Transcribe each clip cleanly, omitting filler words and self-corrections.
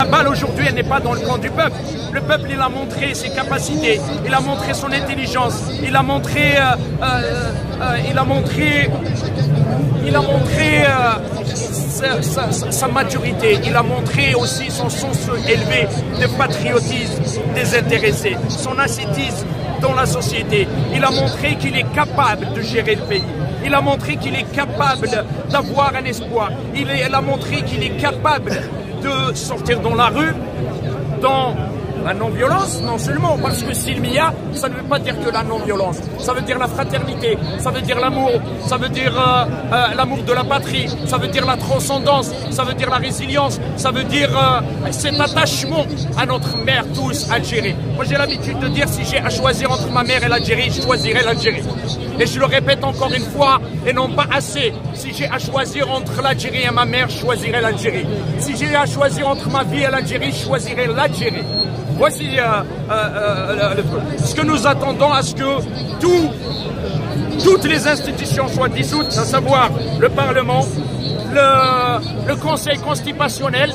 La balle aujourd'hui, elle n'est pas dans le camp du peuple. Le peuple, il a montré ses capacités, il a montré son intelligence, il a montré sa maturité, il a montré aussi son sens élevé de patriotisme désintéressé, son ascétisme dans la société. Il a montré qu'il est capable de gérer le pays. Il a montré qu'il est capable d'avoir un espoir. Il a montré qu'il est capable de sortir dans la rue, dans la non-violence, non seulement, parce que Silmia, ça ne veut pas dire que la non-violence, ça veut dire la fraternité, ça veut dire l'amour, ça veut dire l'amour de la patrie, ça veut dire la transcendance, ça veut dire la résilience, ça veut dire cet attachement à notre mère tous, Algérie. Moi j'ai l'habitude de dire, si j'ai à choisir entre ma mère et l'Algérie, je choisirai l'Algérie. Et je le répète encore une fois, et non pas assez, si j'ai à choisir entre l'Algérie et ma mère, je choisirai l'Algérie. Si j'ai à choisir entre ma vie et l'Algérie, je choisirai l'Algérie. Voici ce que nous attendons, à ce que toutes les institutions soient dissoutes, à savoir le Parlement, le Conseil constitutionnel,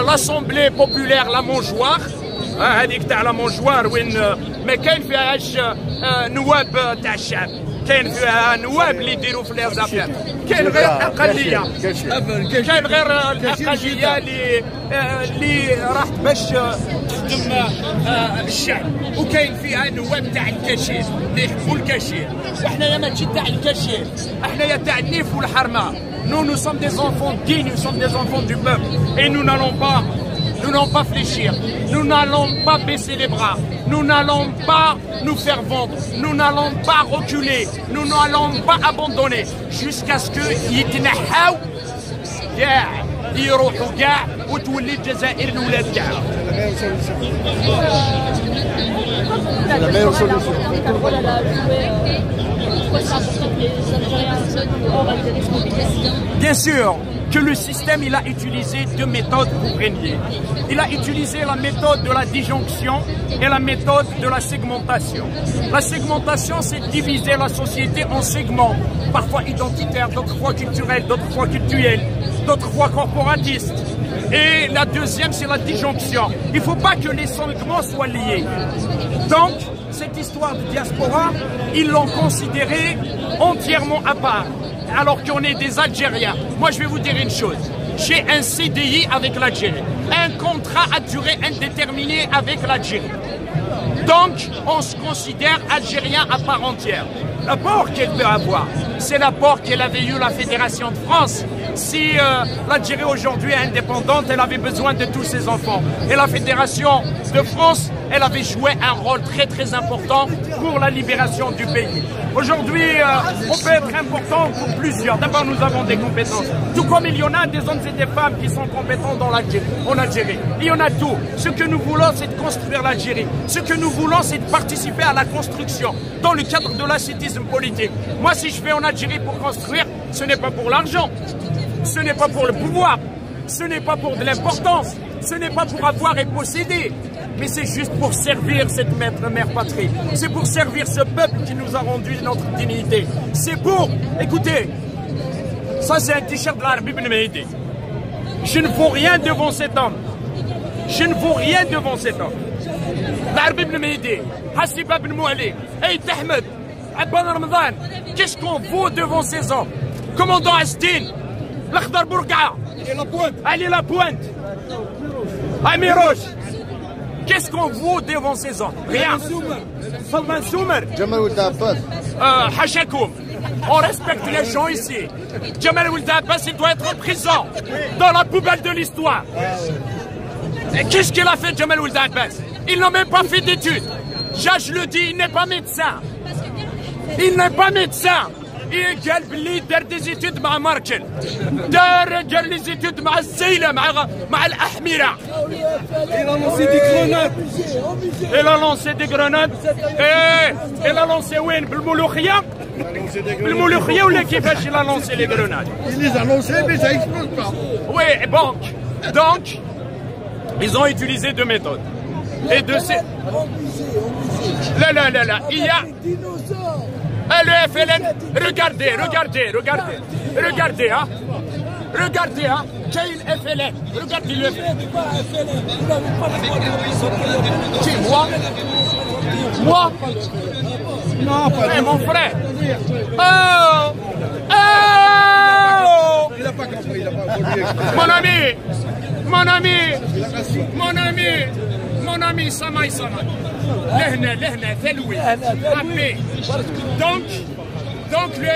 l'Assemblée populaire, la Montjoie. هذيك تاع لا مونجوار وين ما كاين فيهاش نواب تاع الشعب، كاين فيها نواب اللي يديروا في لي زافير، كاين غير اقليه، كاين غير الاقليه اللي راحت باش تخدم الشعب، وكاين فيها نواب تاع الكاشير اللي يحبوا الكاشير، وحنايا ماشي تاع الكاشير، حنايا تاع النيف والحرمه. Nous sommes des enfants dignes, nous sommes des enfants du peuple, et nous n'allons pas fléchir, nous n'allons pas baisser les bras, nous n'allons pas nous faire vendre, nous n'allons pas reculer, nous n'allons pas abandonner jusqu'à ce que يتنحاو كاع يروحوا كاع وتولي الجزائر الولاد كاع. La meilleure solution. Bien sûr que le système, il a utilisé deux méthodes pour régner. Il a utilisé la méthode de la disjonction et la méthode de la segmentation. La segmentation, c'est diviser la société en segments, parfois identitaires, d'autres fois culturels, d'autres fois cultuels, d'autres fois corporatistes. Et la deuxième, c'est la disjonction. Il ne faut pas que les segments soient liés. Donc, cette histoire de diaspora, ils l'ont considérée entièrement à part, alors qu'on est des Algériens. Moi, je vais vous dire une chose. J'ai un CDI avec l'Algérie, un contrat à durée indéterminée avec l'Algérie. Donc, on se considère Algérien à part entière. L'apport qu'elle peut avoir, c'est l'apport qu'elle avait eu la Fédération de France. Si l'Algérie aujourd'hui est indépendante, elle avait besoin de tous ses enfants. Et la Fédération de France, elle avait joué un rôle très très important pour la libération du pays. Aujourd'hui, on peut être important pour plusieurs. D'abord, nous avons des compétences. Tout comme il y en a des hommes et des femmes qui sont compétents en Algérie. Il y en a tout. Ce que nous voulons, c'est de construire l'Algérie. Ce que nous voulons, c'est de participer à la construction dans le cadre de l'ascétisme politique. Moi, si je vais en Algérie pour construire, ce n'est pas pour l'argent. Ce n'est pas pour le pouvoir, ce n'est pas pour de l'importance, ce n'est pas pour avoir et posséder, mais c'est juste pour servir cette mère patrie. C'est pour servir ce peuple qui nous a rendu notre dignité. C'est pour, écoutez, ça c'est un t-shirt de l'Arbi Ben Mehdi. Je ne vaux rien devant cet homme. Je ne vaux rien devant cet homme. L'Arbi Ben Mehdi, Hassiba Ben Mouali, Eid Ahmed, Abban Ramadan, qu'est-ce qu'on vaut devant ces hommes? Commandant Asdin, l'Akhdar Bourga'a, Ali La Pointe, Ami Roche. Qu'est-ce qu'on vaut devant ces hommes? Rien. Salman Soumer. Jamal Ould Abbas. Hachakoum. On respecte les gens ici. Jamal Ould Abbas, il doit être en prison, dans la poubelle de l'histoire. Qu'est-ce qu'il a fait, Jamal Ould Abbas? Il n'a même pas fait d'études. Je le dis, il n'est pas médecin. Il n'est pas médecin. Il a des études مع ماركل دار les études مع الزيلة مع الأحمرة. Il a lancé des grenades. Il a lancé وين بالملوخية؟ بالملوخية ولا كيفاش il a lancé les grenades? Il les a lancés mais ça explose pas. Oui, donc ils ont utilisé deux méthodes. Et de ces... Là, il y a... Le FLN, regardez, hein. Regardez, hein. Quel FLN? Regardez le FLN. Qui, moi? Non, pas Eh, mon frère. Oh! Oh! Il n'a pas compris, il n'a pas compris. Mon ami, Samaï. Lehna, Feloui. Donc le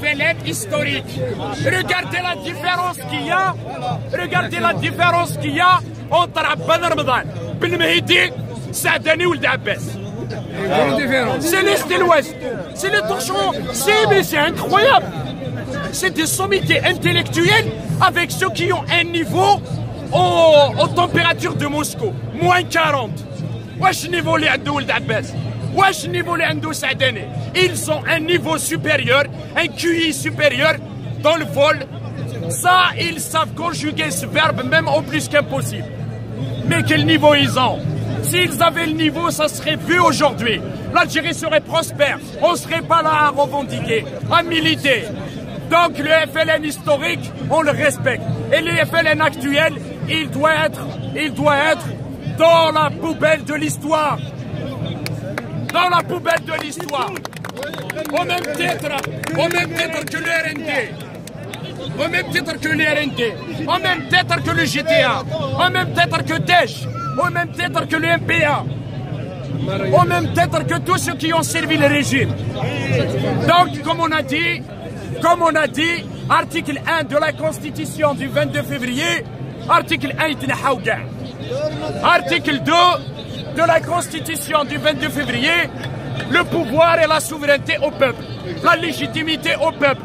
FLN historique. Regardez la différence qu'il y a entre Abban Ramadan, Ben Mehdi, Saadani ou Abbas. C'est l'Est et l'Ouest. C'est le torchon. C'est incroyable. C'est des sommités intellectuelles avec ceux qui ont un niveau aux températures de Moscou. Moins 40. Wesh niveau les Andou Abbas. Wesh niveau les Andou Saadani. Ils ont un niveau supérieur, un QI supérieur dans le vol. Ça, ils savent conjuguer ce verbe même au plus qu'impossible. Mais quel niveau ils ont? S'ils avaient le niveau, ça serait vu aujourd'hui. L'Algérie serait prospère. On ne serait pas là à revendiquer, à militer. Donc le FLN historique, on le respecte. Et le FLN actuel, il doit être dans la poubelle de l'histoire. Dans la poubelle de l'histoire. Au même titre que le RND. Au même titre que le RND. Au même titre que le GTA. Au même titre que Daesh. Au même titre que le MPA. Au même titre que tous ceux qui ont servi le régime. Donc, comme on a dit, article 1 de la Constitution du 22 février, article 1 article 2 de la Constitution du 22 février, le pouvoir et la souveraineté au peuple, la légitimité au peuple.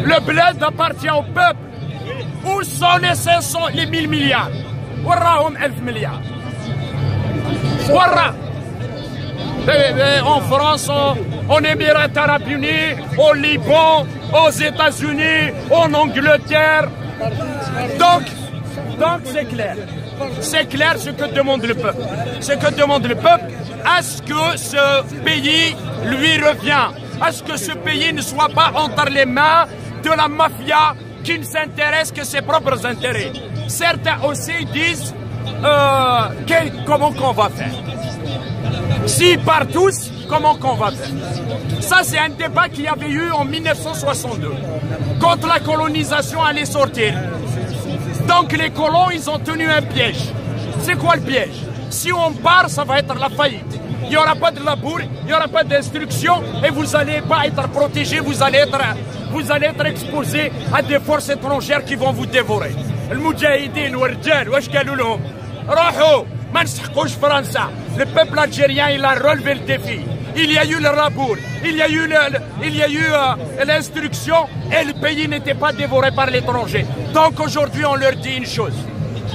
Le bled appartient au peuple. Où sont les 500, les 1000 milliards? وراهم 1000 milliards. En France, en Émirats Arabes Unis, au Liban, aux États-Unis, en Angleterre. Donc c'est clair. C'est clair ce que demande le peuple. Ce que demande le peuple, est-ce que ce pays lui revient? Est-ce que ce pays ne soit pas entre les mains de la mafia qui ne s'intéresse que ses propres intérêts? Certains aussi disent comment qu'on va faire? S'ils partent tous, comment qu'on va faire? Ça, c'est un débat qu'il y avait eu en 1962, quand la colonisation allait sortir. Donc les colons, ils ont tenu un piège. C'est quoi le piège? Si on part, ça va être la faillite. Il n'y aura pas de labour, il n'y aura pas d'instruction et vous n'allez pas être protégé, vous allez être exposé à des forces étrangères qui vont vous dévorer. المجاهدين والرجال واش قالوا لهم؟ روحوا ما نسحقوش فرنسا. Le peuple algérien, il a relevé le défi. Il y a eu le labour, il y a eu l'instruction et le pays n'était pas dévoré par l'étranger. Donc aujourd'hui, on leur dit une chose.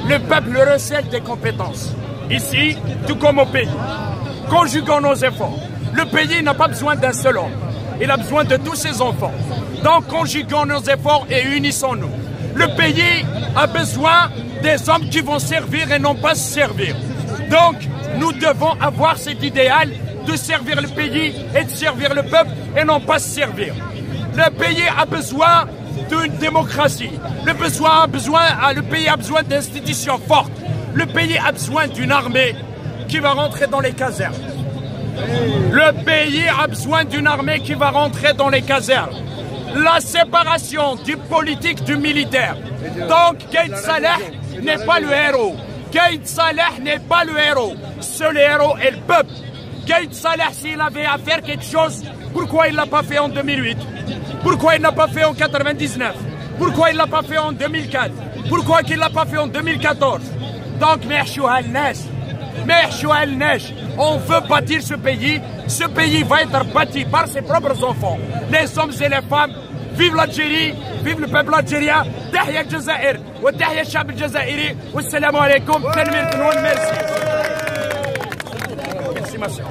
Le peuple recèle des compétences. Ici, tout comme au pays. Conjuguons nos efforts. Le pays n'a pas besoin d'un seul homme. Il a besoin de tous ses enfants. Donc conjuguons nos efforts et unissons-nous. Le pays a besoin des hommes qui vont servir et non pas se servir. Donc nous devons avoir cet idéal de servir le pays et de servir le peuple et non pas se servir. Le pays a besoin d'une démocratie. Le pays a besoin d'institutions fortes. Le pays a besoin d'une armée qui va rentrer dans les casernes. Le pays a besoin d'une armée qui va rentrer dans les casernes. La séparation du politique du militaire. Donc, Gaïd Salah n'est pas le héros. Gaïd Salah n'est pas le héros. Seul héros est le peuple. Gaïd Salah, s'il avait à faire quelque chose, pourquoi il ne l'a pas fait en 2008? Pourquoi il ne l'a pas fait en 99? Pourquoi il ne l'a pas fait en 2004? Pourquoi il ne l'a pas fait en 2014? Donc, on veut bâtir ce pays. Ce pays va être bâti par ses propres enfants, les hommes et les femmes. Vive l'Algérie, vive le peuple algérien. Tahia al-Jazair, wa tahia al-Shab al-Jazairi. Wassalamu alaikum. Merci. Merci, ma soeur.